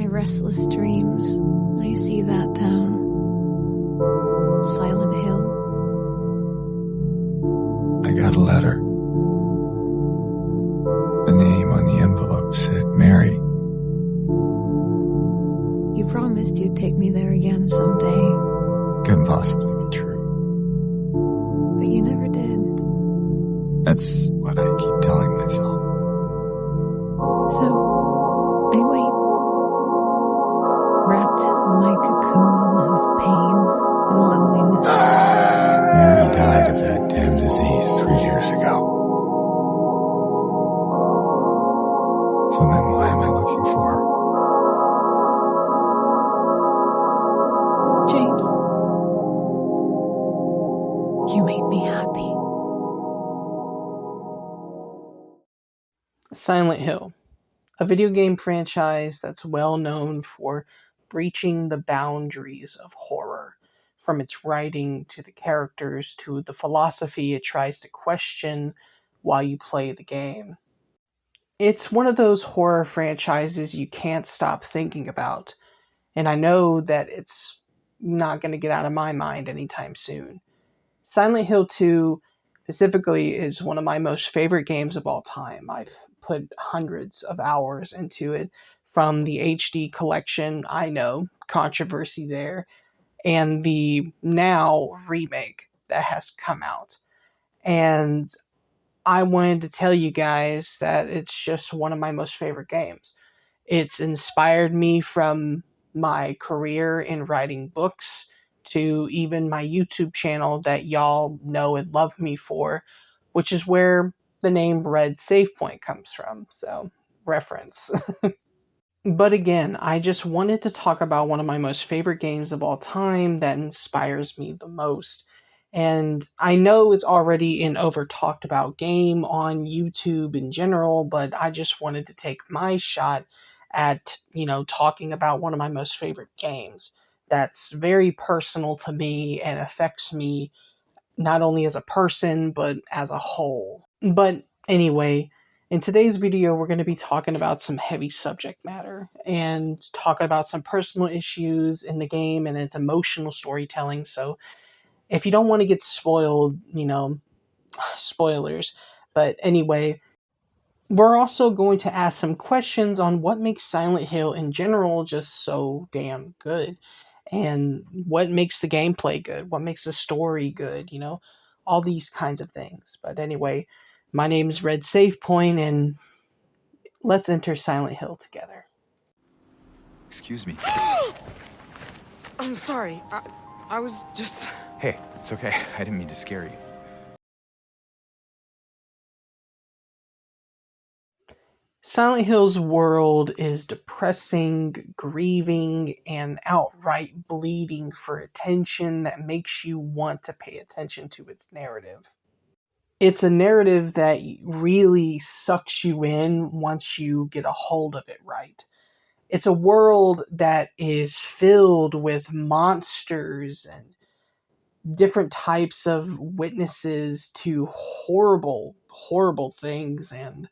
my restless dreams, I see that town. Silent Hill. I got a letter. The name on the envelope said Mary. You promised you'd take me there again someday. Couldn't possibly be true. But you never did. That's what I keep telling myself. So, I wait. Wrapped in my cocoon of pain and loneliness. Mary died of that damn disease 3 years ago. So then why am I looking for her? James, you made me happy. Silent Hill, a video game franchise that's well known for breaching the boundaries of horror, from its writing to the characters to the philosophy it tries to question while you play the game. It's one of those horror franchises you can't stop thinking about, and I know that it's not going to get out of my mind anytime soon. Silent Hill 2 specifically is one of my most favorite games of all time. I've put hundreds of hours into it, from the HD collection, I know, controversy there, and the now remake that has come out. And I wanted to tell you guys that it's just one of my most favorite games. It's inspired me from my career in writing books to even my YouTube channel that y'all know and love me for, which is where the name Red Save Point comes from. So, reference. But again, I just wanted to talk about one of my most favorite games of all time that inspires me the most. And I know it's already an over talked about game on YouTube in general, but I just wanted to take my shot at, talking about one of my most favorite games that's very personal to me and affects me not only as a person, but as a whole. But anyway, in today's video, we're going to be talking about some heavy subject matter and talking about some personal issues in the game and its emotional storytelling. So if you don't want to get spoiled, spoilers. But anyway, we're also going to ask some questions on what makes Silent Hill in general just so damn good, and what makes the gameplay good, what makes the story good, all these kinds of things. But anyway, my name is Red Save Point, and let's enter Silent Hill together. Excuse me. I'm sorry. I was just... Hey, it's okay. I didn't mean to scare you. Silent Hill's world is depressing, grieving, and outright bleeding for attention that makes you want to pay attention to its narrative. It's a narrative that really sucks you in once you get a hold of it right. It's a world that is filled with monsters and different types of witnesses to horrible, horrible things, and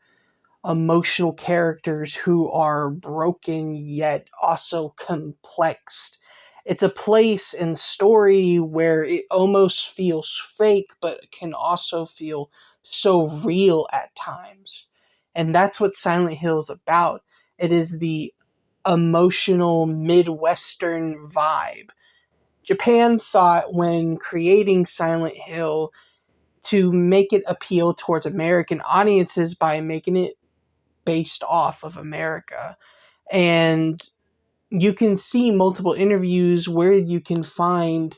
emotional characters who are broken yet also complex. It's a place and story where it almost feels fake, but can also feel so real at times. And that's what Silent Hill is about. It is the emotional Midwestern vibe. Japan thought when creating Silent Hill to make it appeal towards American audiences by making it based off of America. And you can see multiple interviews where you can find,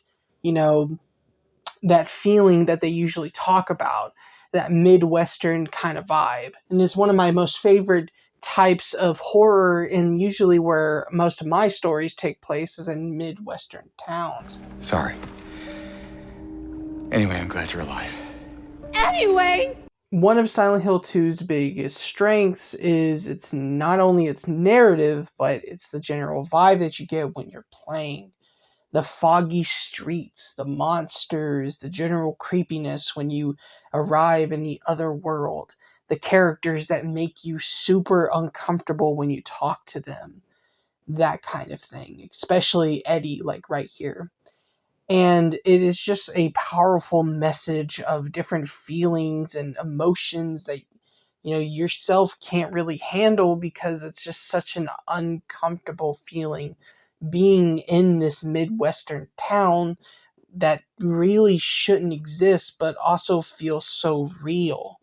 that feeling that they usually talk about, that Midwestern kind of vibe. And it's one of my most favorite types of horror, and usually where most of my stories take place is in Midwestern towns. Sorry. Anyway, I'm glad you're alive. Anyway! One of Silent Hill 2's biggest strengths is it's not only its narrative, but it's the general vibe that you get when you're playing. The foggy streets, the monsters, the general creepiness when you arrive in the other world, the characters that make you super uncomfortable when you talk to them. that kind of thing, especially Eddie, like right here. And it is just a powerful message of different feelings and emotions that yourself can't really handle, because it's just such an uncomfortable feeling being in this midwestern town that really shouldn't exist but also feels so real.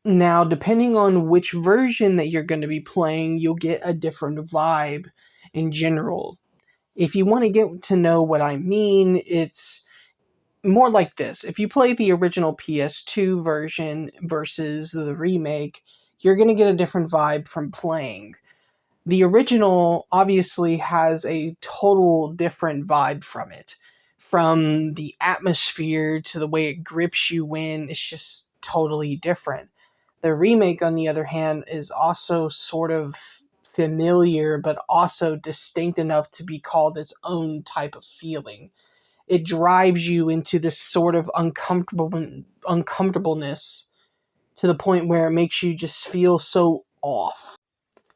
Now, depending on which version that you're going to be playing, you'll get a different vibe in general. If you want to get to know what I mean, it's more like this. If you play the original PS2 version versus the remake, you're going to get a different vibe from playing. The original obviously has a total different vibe from it. From the atmosphere to the way it grips you in, it's just totally different. The remake, on the other hand, is also sort of familiar, but also distinct enough to be called its own type of feeling. It drives you into this sort of uncomfortableness to the point where it makes you just feel so off.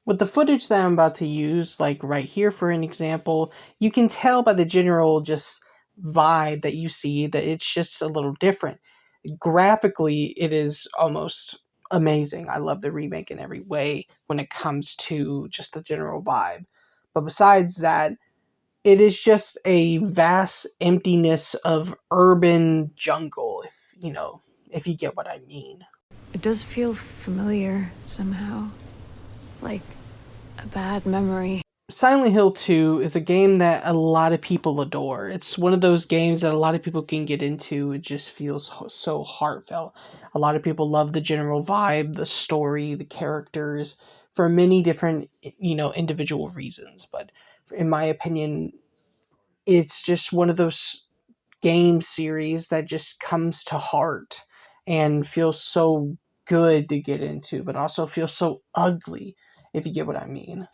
With the footage that I'm about to use, like right here for an example, you can tell by the general just vibe that you see that it's just a little different. Graphically, it is almost amazing. I love the remake in every way when it comes to just the general vibe. But besides that, it is just a vast emptiness of urban jungle, if you get what I mean. It does feel familiar somehow. Like a bad memory. Silent Hill 2 is a game that a lot of people adore. It's one of those games that a lot of people can get into. It just feels so heartfelt. A lot of people love the general vibe, the story, the characters, for many different, individual reasons. But in my opinion, it's just one of those game series that just comes to heart and feels so good to get into, but also feels so ugly, if you get what I mean.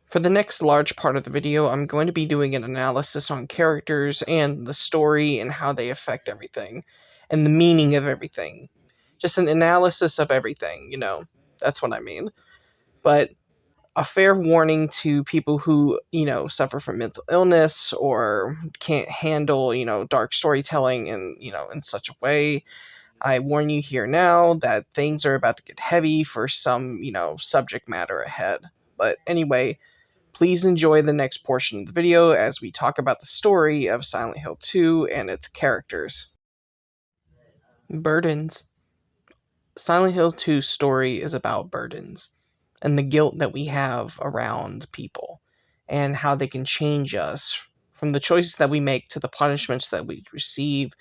For the next large part of the video, I'm going to be doing an analysis on characters and the story and how they affect everything, and the meaning of everything. Just an analysis of everything, that's what I mean. But a fair warning to people who, suffer from mental illness or can't handle, dark storytelling in such a way. I warn you here now that things are about to get heavy for some, subject matter ahead. But anyway, please enjoy the next portion of the video as we talk about the story of Silent Hill 2 and its characters. Burdens. Silent Hill 2's story is about burdens and the guilt that we have around people and how they can change us from the choices that we make to the punishments that we receive.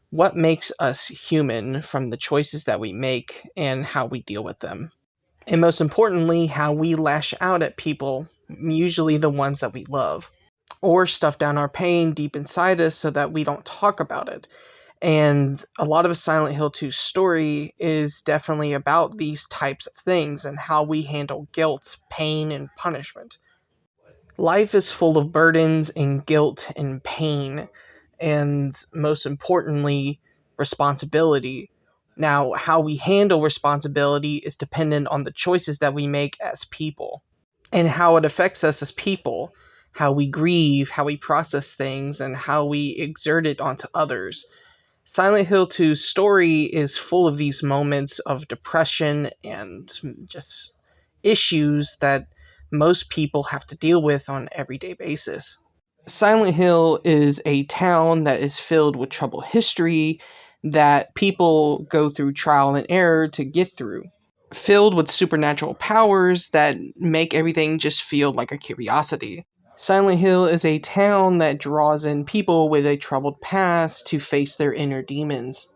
What makes us human from the choices that we make and how we deal with them. And most importantly, how we lash out at people, usually the ones that we love, or stuff down our pain deep inside us so that we don't talk about it. And a lot of Silent Hill 2's story is definitely about these types of things and how we handle guilt, pain, and punishment. Life is full of burdens and guilt and pain, and most importantly, responsibility. Now, how we handle responsibility is dependent on the choices that we make as people and how it affects us as people, how we grieve, how we process things, and how we exert it onto others. Silent Hill 2's story is full of these moments of depression and just issues that most people have to deal with on an everyday basis. Silent Hill is a town that is filled with troubled history that people go through trial and error to get through. Filled with supernatural powers that make everything just feel like a curiosity. Silent Hill is a town that draws in people with a troubled past to face their inner demons.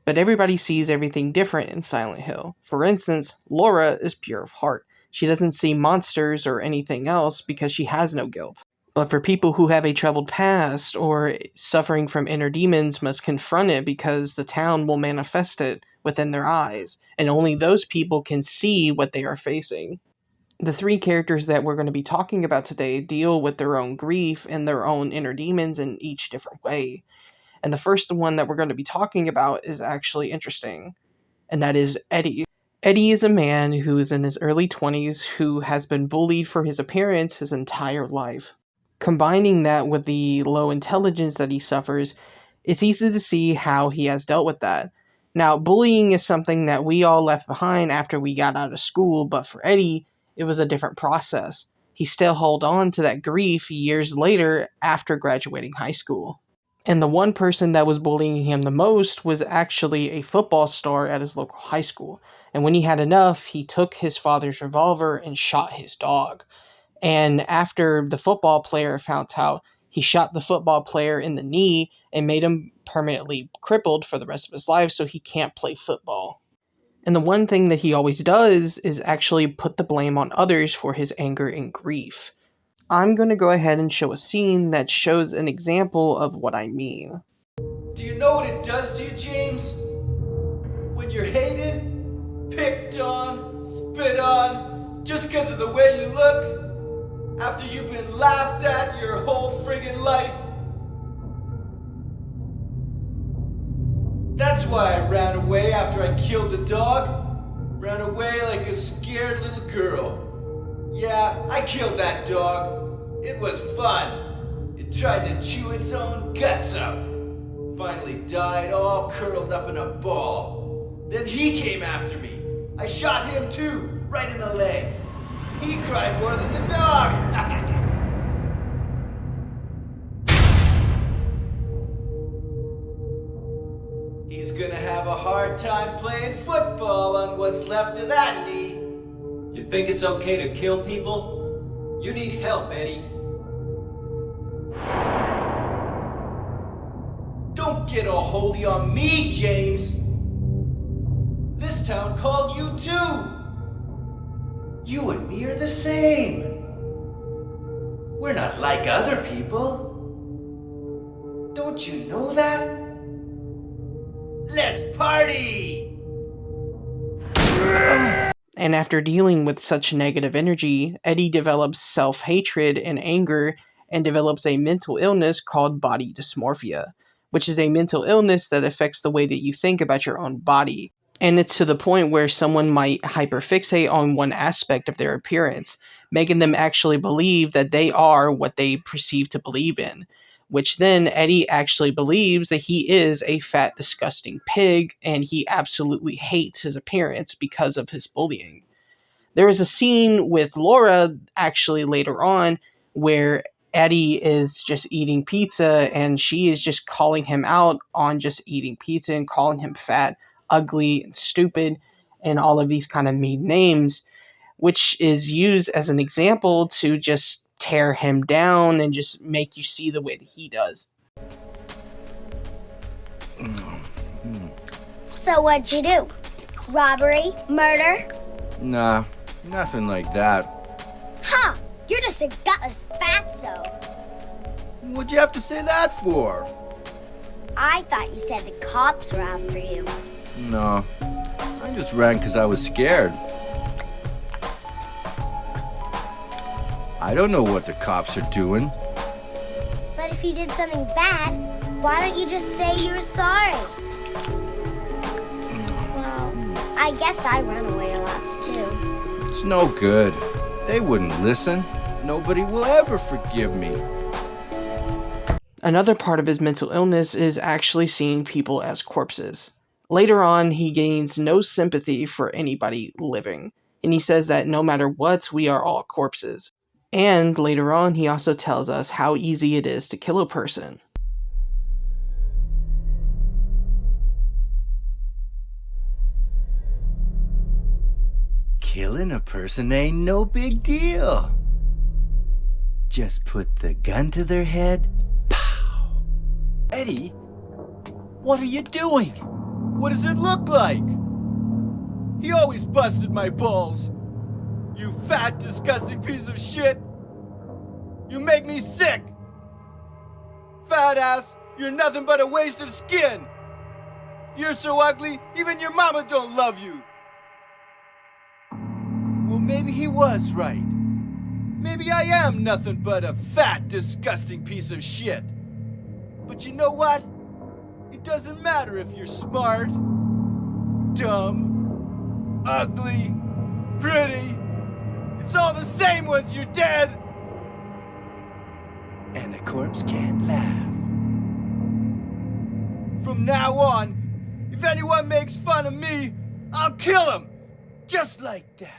But everybody sees everything different in Silent Hill. For instance, Laura is pure of heart. She doesn't see monsters or anything else because she has no guilt. But for people who have a troubled past or suffering from inner demons must confront it because the town will manifest it within their eyes, and only those people can see what they are facing. The three characters that we're going to be talking about today deal with their own grief and their own inner demons in each different way. And the first one that we're going to be talking about is actually interesting, and that is Eddie. Eddie is a man who is in his early 20s who has been bullied for his appearance his entire life. Combining that with the low intelligence that he suffers, it's easy to see how he has dealt with that. Now, bullying is something that we all left behind after we got out of school, but for Eddie, it was a different process. He still held on to that grief years later after graduating high school. And the one person that was bullying him the most was actually a football star at his local high school. And when he had enough, he took his father's revolver and shot his dog. And after the football player found out, he shot the football player in the knee and made him permanently crippled for the rest of his life so he can't play football. And the one thing that he always does is actually put the blame on others for his anger and grief. I'm going to go ahead and show a scene that shows an example of what I mean. Do you know what it does to you, James? When you're hated, picked on, spit on, just because of the way you look, after you've been laughed at your whole friggin' life. That's why I ran away after I killed the dog. Ran away like a scared little girl. Yeah, I killed that dog. It was fun. It tried to chew its own guts out. Finally died all curled up in a ball. Then he came after me. I shot him too, right in the leg. He cried more than the dog. He's gonna have a hard time playing football on what's left of that knee. You think it's okay to kill people? You need help, Eddie. Don't get all holy on me, James. This town called you too. You and me are the same. We're not like other people. Don't you know that? Let's party! And after dealing with such negative energy, Eddie develops self-hatred and anger and develops a mental illness called body dysmorphia, which is a mental illness that affects the way that you think about your own body. And it's to the point where someone might hyperfixate on one aspect of their appearance, making them actually believe that they are what they perceive to believe in, which then Eddie actually believes that he is a fat, disgusting pig, and he absolutely hates his appearance because of his bullying. There is a scene with Laura, actually later on, where Eddie is just eating pizza, and she is just calling him out on just eating pizza and calling him fat, ugly, and stupid, and all of these kind of mean names, which is used as an example to just tear him down and just make you see the way that he does. So what'd you do? Robbery? Murder? Nah, nothing like that. Huh! You're just a gutless fatso. What'd you have to say that for? I thought you said the cops were after you. No, I just ran because I was scared. I don't know what the cops are doing. But if you did something bad, why don't you just say you're sorry? Well, I guess I run away a lot too. It's no good. They wouldn't listen. Nobody will ever forgive me. Another part of his mental illness is actually seeing people as corpses. Later on, he gains no sympathy for anybody living, and he says that no matter what, we are all corpses. And later on, he also tells us how easy it is to kill a person. Killing a person ain't no big deal. Just put the gun to their head. Pow! Eddie, what are you doing? What does it look like? He always busted my balls. You fat, disgusting piece of shit. You make me sick. Fat ass, you're nothing but a waste of skin. You're so ugly, even your mama don't love you. Well, maybe he was right. Maybe I am nothing but a fat, disgusting piece of shit. But you know what? It doesn't matter if you're smart, dumb, ugly, pretty. It's all the same once you're dead. And the corpse can't laugh. From now on, if anyone makes fun of me, I'll kill him. Just like that.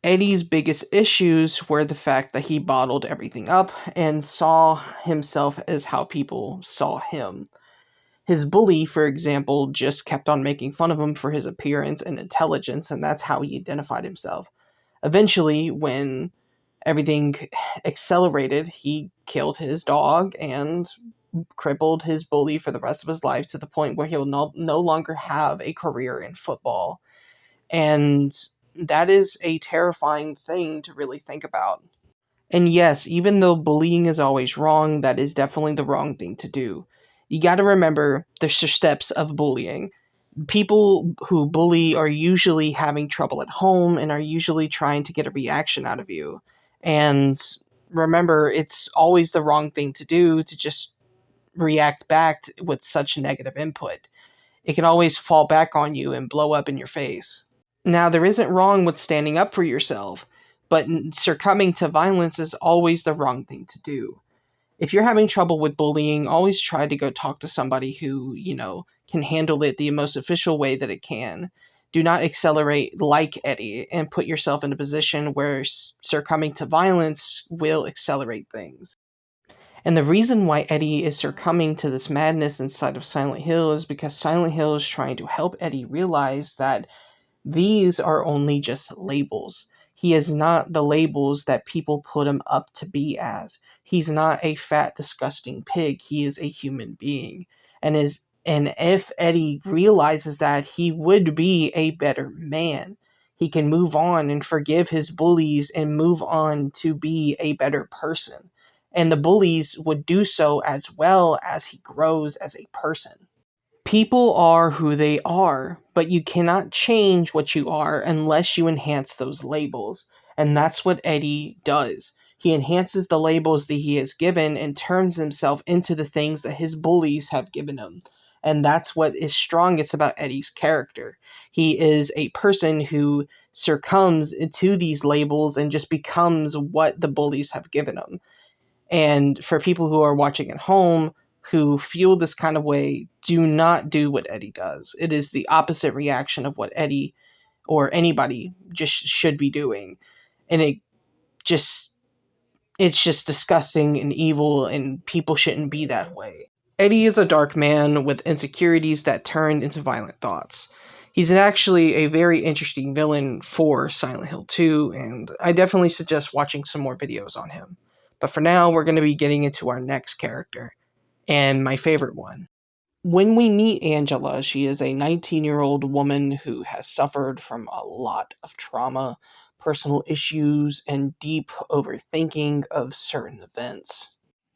Eddie's biggest issues were the fact that he bottled everything up and saw himself as how people saw him. His bully, for example, just kept on making fun of him for his appearance and intelligence, and that's how he identified himself. Eventually, when everything accelerated, he killed his dog and crippled his bully for the rest of his life to the point where he'll no longer have a career in football. And that is a terrifying thing to really think about. And yes, even though bullying is always wrong, that is definitely the wrong thing to do. You got to remember the steps of bullying. People who bully are usually having trouble at home and are usually trying to get a reaction out of you. And remember, it's always the wrong thing to do to just react back with such negative input. It can always fall back on you and blow up in your face. Now, there isn't wrong with standing up for yourself, but succumbing to violence is always the wrong thing to do. If you're having trouble with bullying, always try to go talk to somebody who, can handle it the most official way that it can. Do not accelerate like Eddie and put yourself in a position where succumbing to violence will accelerate things. And the reason why Eddie is succumbing to this madness inside of Silent Hill is because Silent Hill is trying to help Eddie realize that these are only just labels. He is not the labels that people put him up to be as. He's not a fat, disgusting pig. He is a human being. And if Eddie realizes that, he would be a better man. He can move on and forgive his bullies and move on to be a better person. And the bullies would do so as well as he grows as a person. People are who they are, but you cannot change what you are unless you enhance those labels. And that's what Eddie does. He enhances the labels that he has given and turns himself into the things that his bullies have given him. And that's what is strongest about Eddie's character. He is a person who succumbs to these labels and just becomes what the bullies have given him. And for people who are watching at home who feel this kind of way, do not do what Eddie does. It is the opposite reaction of what Eddie or anybody just should be doing. And it's just disgusting and evil, and people shouldn't be that way. Eddie is a dark man with insecurities that turned into violent thoughts. He's actually a very interesting villain for Silent Hill 2, and I definitely suggest watching some more videos on him. But for now, we're going to be getting into our next character, and my favorite one. When we meet Angela, she is a 19-year-old woman who has suffered from a lot of trauma, personal issues, and deep overthinking of certain events.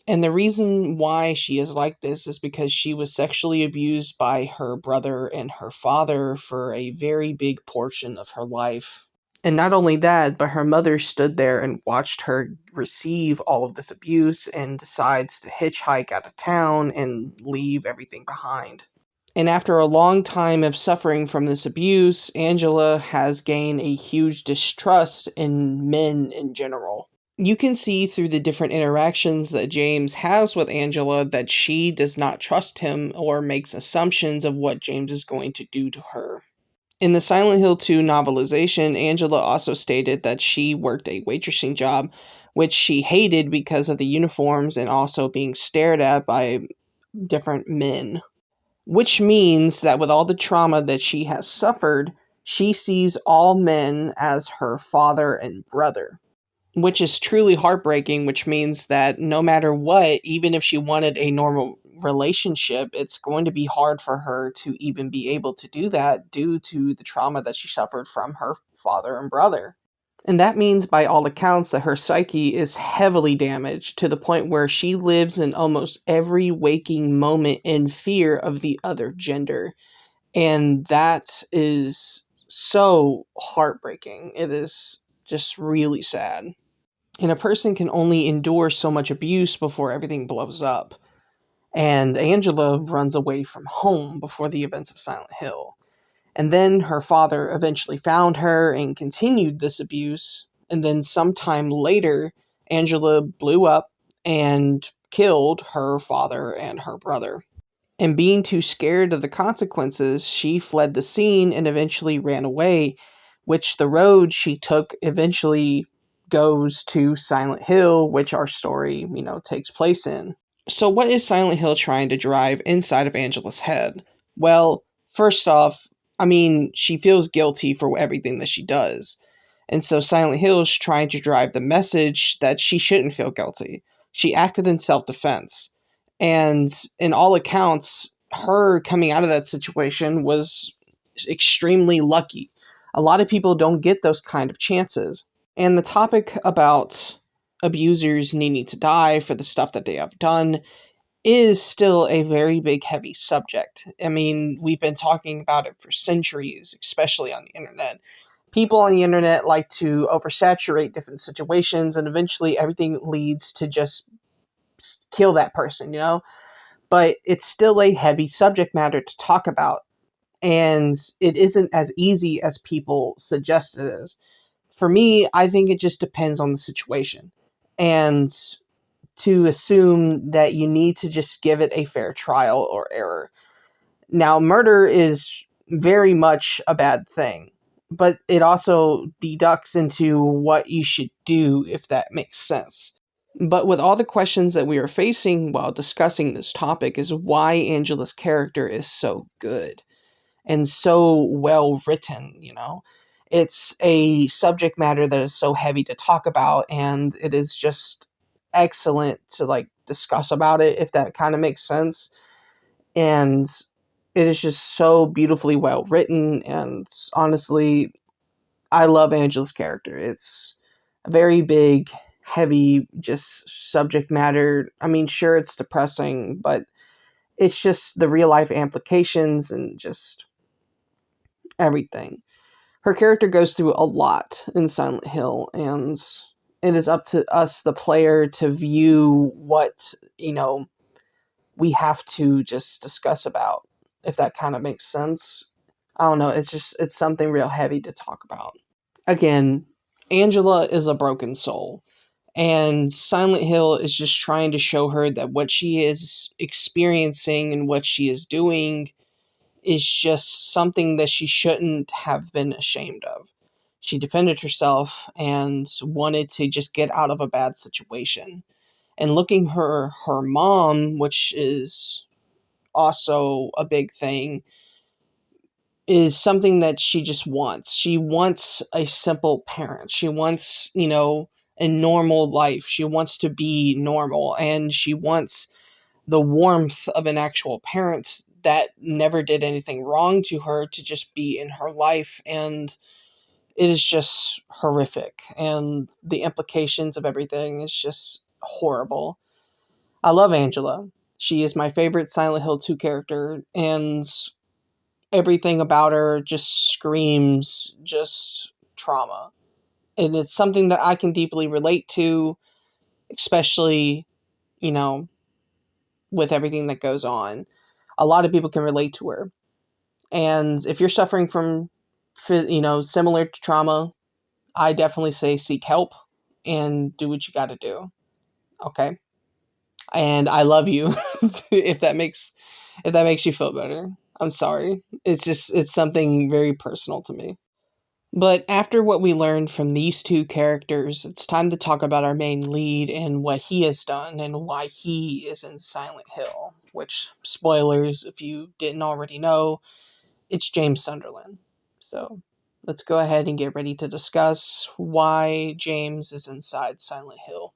And the reason why she is like this is because she was sexually abused by her brother and her father for a very big portion of her life. And not only that, but her mother stood there and watched her receive all of this abuse and decides to hitchhike out of town and leave everything behind. And after a long time of suffering from this abuse, Angela has gained a huge distrust in men in general. You can see through the different interactions that James has with Angela that she does not trust him or makes assumptions of what James is going to do to her. In the Silent Hill 2 novelization, Angela also stated that she worked a waitressing job, which she hated because of the uniforms and also being stared at by different men. Which means that with all the trauma that she has suffered, she sees all men as her father and brother. Which is truly heartbreaking, which means that no matter what, even if she wanted a normal relationship, it's going to be hard for her to even be able to do that due to the trauma that she suffered from her father and brother. And that means, by all accounts, that her psyche is heavily damaged to the point where she lives in almost every waking moment in fear of the other gender. And that is so heartbreaking. It is just really sad. And a person can only endure so much abuse before everything blows up. And Angela runs away from home before the events of Silent Hill. And then her father eventually found her and continued this abuse. And then sometime later, Angela blew up and killed her father and her brother. And being too scared of the consequences, she fled the scene and eventually ran away, which the road she took eventually goes to Silent Hill, which our story, takes place in. So, what is Silent Hill trying to drive inside of Angela's head? Well, first off, she feels guilty for everything that she does. And so Silent Hill is trying to drive the message that she shouldn't feel guilty. She acted in self defense. And in all accounts, her coming out of that situation was extremely lucky. A lot of people don't get those kind of chances. And the topic about abusers needing to die for the stuff that they have done is still a very big, heavy subject. We've been talking about it for centuries, especially on the internet. People on the internet like to oversaturate different situations, and eventually everything leads to just kill that person, But it's still a heavy subject matter to talk about, and it isn't as easy as people suggest it is. For me, I think it just depends on the situation. And to assume that you need to just give it a fair trial or error. Now, murder is very much a bad thing, but it also deducts into what you should do, if that makes sense. But with all the questions that we are facing while discussing this topic is why Angela's character is so good and so well written. It's a subject matter that is so heavy to talk about, and it is just excellent to discuss about it, if that kind of makes sense. And it is just so beautifully well written, and honestly, I love Angela's character. It's a very big, heavy, just subject matter. Sure, it's depressing, but it's just the real life implications and just everything. Her character goes through a lot in Silent Hill, and it is up to us, the player, to view what, we have to just discuss about, if that kind of makes sense. I don't know, it's something real heavy to talk about. Again, Angela is a broken soul, and Silent Hill is just trying to show her that what she is experiencing and what she is doing is just something that she shouldn't have been ashamed of. She defended herself and wanted to just get out of a bad situation. And looking her mom, which is also a big thing, is something that she just wants. She wants a simple parent. She wants, a normal life. She wants to be normal, and she wants the warmth of an actual parent that never did anything wrong to her to just be in her life. And it is just horrific, and the implications of everything is just horrible. I love Angela. She is my favorite Silent Hill 2 character, and everything about her just screams just trauma. And it's something that I can deeply relate to, especially, you know, with everything that goes on. A lot of people can relate to her. And if you're suffering from, similar to trauma, I definitely say seek help and do what you got to do. Okay? And I love you if that makes you feel better. I'm sorry. It's something very personal to me. But after what we learned from these two characters, it's time to talk about our main lead and what he has done and why he is in Silent Hill. Which, spoilers, if you didn't already know, it's James Sunderland. So let's go ahead and get ready to discuss why James is inside Silent Hill.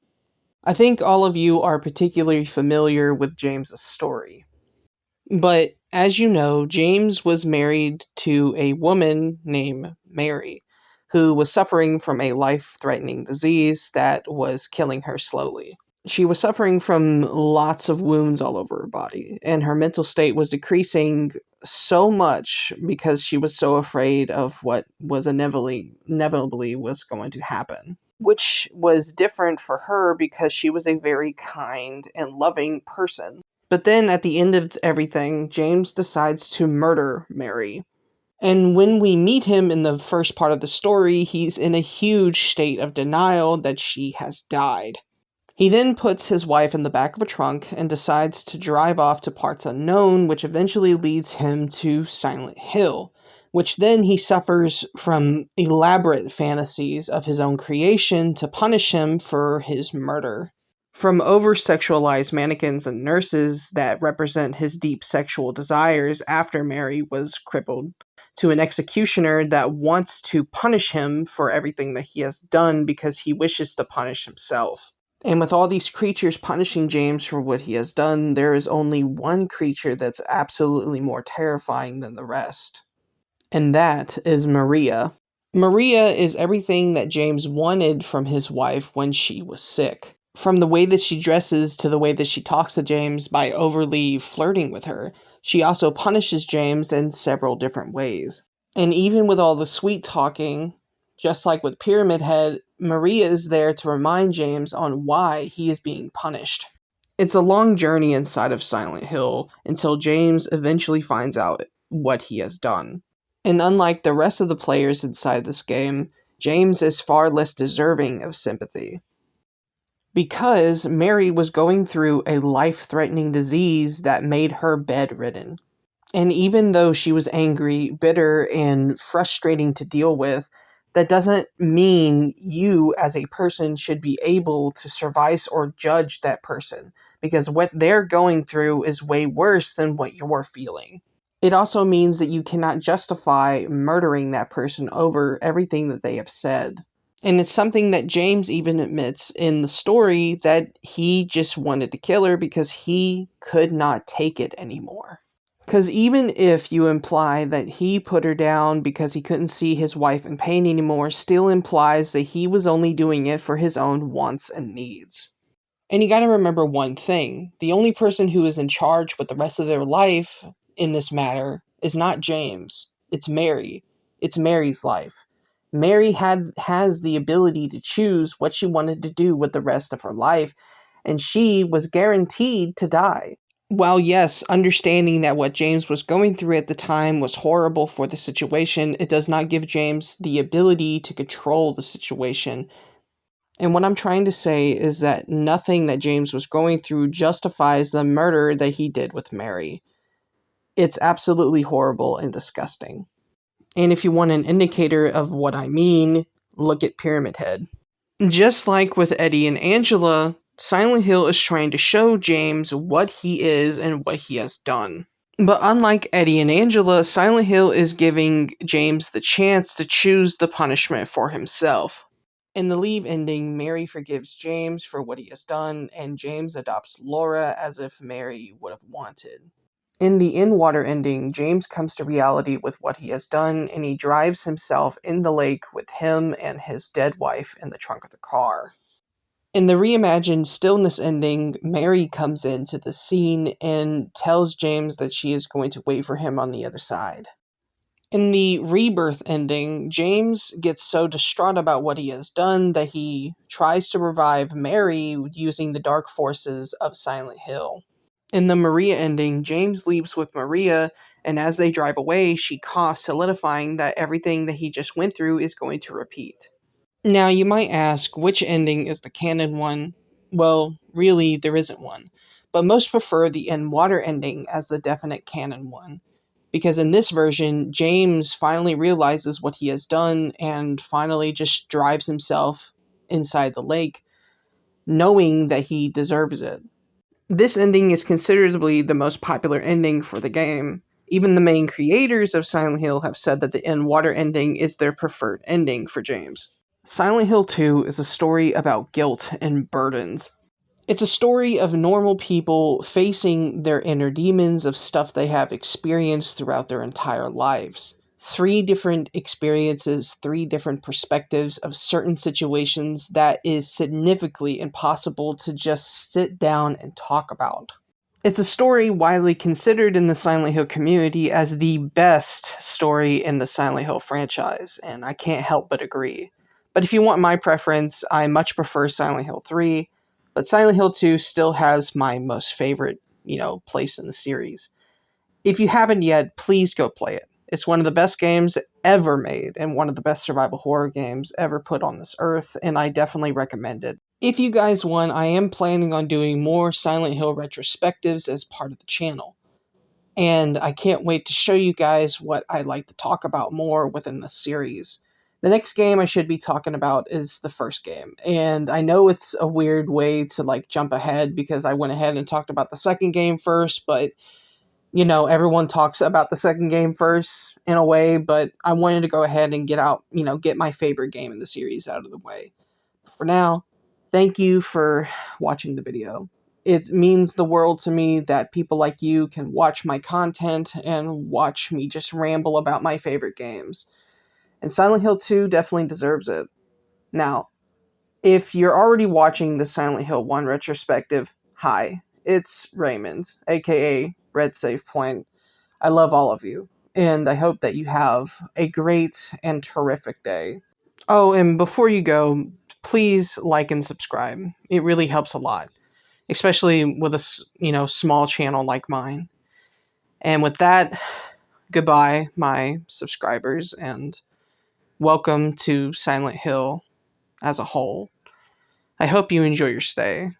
I think all of you are particularly familiar with James's story. But as you know, James was married to a woman named Mary, who was suffering from a life threatening disease that was killing her slowly. She was suffering from lots of wounds all over her body, and her mental state was decreasing so much because she was so afraid of what was inevitably was going to happen. Which was different for her because she was a very kind and loving person. But then at the end of everything, James decides to murder Mary. And when we meet him in the first part of the story, he's in a huge state of denial that she has died. He then puts his wife in the back of a trunk and decides to drive off to parts unknown, which eventually leads him to Silent Hill, which then he suffers from elaborate fantasies of his own creation to punish him for his murder. From over-sexualized mannequins and nurses that represent his deep sexual desires after Mary was crippled, to an executioner that wants to punish him for everything that he has done because he wishes to punish himself. And with all these creatures punishing James for what he has done, there is only one creature that's absolutely more terrifying than the rest. And that is Maria. Maria is everything that James wanted from his wife when she was sick. From the way that she dresses to the way that she talks to James by overly flirting with her, she also punishes James in several different ways. And even with all the sweet talking, just like with Pyramid Head, Maria is there to remind James on why he is being punished. It's a long journey inside of Silent Hill until James eventually finds out what he has done. And unlike the rest of the players inside this game, James is far less deserving of sympathy. Because Mary was going through a life-threatening disease that made her bedridden. And even though she was angry, bitter, and frustrating to deal with, that doesn't mean you as a person should be able to survive or judge that person, because what they're going through is way worse than what you're feeling. It also means that you cannot justify murdering that person over everything that they have said. And it's something that James even admits in the story, that he just wanted to kill her because he could not take it anymore. Because even if you imply that he put her down because he couldn't see his wife in pain anymore, still implies that he was only doing it for his own wants and needs. And you gotta remember one thing. The only person who is in charge with the rest of their life in this matter is not James. It's Mary. It's Mary's life. Mary has the ability to choose what she wanted to do with the rest of her life, and she was guaranteed to die. While yes, understanding that what James was going through at the time was horrible for the situation, it does not give James the ability to control the situation. And what I'm trying to say is that nothing that James was going through justifies the murder that he did with Mary. It's absolutely horrible and disgusting. And if you want an indicator of what I mean, look at Pyramid Head. Just like with Eddie and Angela, Silent Hill is trying to show James what he is and what he has done. But unlike Eddie and Angela, Silent Hill is giving James the chance to choose the punishment for himself. In the Leave ending, Mary forgives James for what he has done, and James adopts Laura as if Mary would have wanted. In the In-Water ending, James comes to reality with what he has done, and he drives himself in the lake with him and his dead wife in the trunk of the car. In the reimagined Stillness ending, Mary comes into the scene and tells James that she is going to wait for him on the other side. In the Rebirth ending, James gets so distraught about what he has done that he tries to revive Mary using the dark forces of Silent Hill. In the Maria ending, James leaves with Maria, and as they drive away, she coughs, solidifying that everything that he just went through is going to repeat. Now, you might ask, which ending is the canon one? Well, really, there isn't one. But most prefer the In-Water ending as the definite canon one. Because in this version, James finally realizes what he has done and finally just drives himself inside the lake, knowing that he deserves it. This ending is considerably the most popular ending for the game. Even the main creators of Silent Hill have said that the In-Water ending is their preferred ending for James. Silent Hill 2 is a story about guilt and burdens. It's a story of normal people facing their inner demons of stuff they have experienced throughout their entire lives. 3 different experiences, 3 different perspectives of certain situations that is significantly impossible to just sit down and talk about. It's a story widely considered in the Silent Hill community as the best story in the Silent Hill franchise, and I can't help but agree. But if you want my preference, I much prefer Silent Hill 3, but Silent Hill 2 still has my most favorite, place in the series. If you haven't yet, please go play it. It's one of the best games ever made and one of the best survival horror games ever put on this earth, and I definitely recommend it. If you guys want, I am planning on doing more Silent Hill retrospectives as part of the channel. And I can't wait to show you guys what I like to talk about more within the series. The next game I should be talking about is the first game. And I know it's a weird way to like jump ahead because I went ahead and talked about the second game first, but you know, everyone talks about the second game first in a way, but I wanted to go ahead and get my favorite game in the series out of the way. For now, thank you for watching the video. It means the world to me that people like you can watch my content and watch me just ramble about my favorite games. And Silent Hill 2 definitely deserves it. Now, if you're already watching the Silent Hill 1 retrospective, hi, it's Raymond, aka Red Save Point. I love all of you, and I hope that you have a great and terrific day. Oh, and before you go, please like and subscribe. It really helps a lot, especially with a small channel like mine. And with that, goodbye, my subscribers, and welcome to Silent Hill as a whole. I hope you enjoy your stay.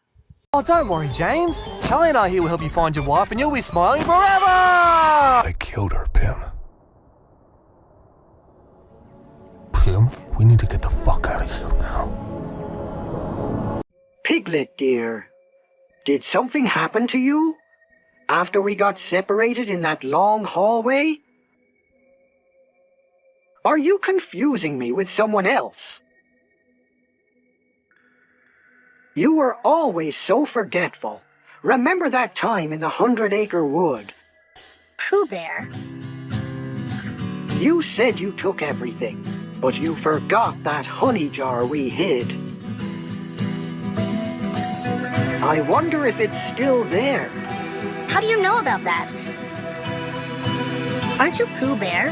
Oh, don't worry, James. Charlie and I here will help you find your wife and you'll be smiling forever! I killed her, Pim. Pim, we need to get the fuck out of here now. Piglet, dear, did something happen to you after we got separated in that long hallway? Are you confusing me with someone else? You were always so forgetful. Remember that time in the 100-acre wood? Pooh Bear. You said you took everything, but you forgot that honey jar we hid. I wonder if it's still there. How do you know about that? Aren't you Pooh Bear?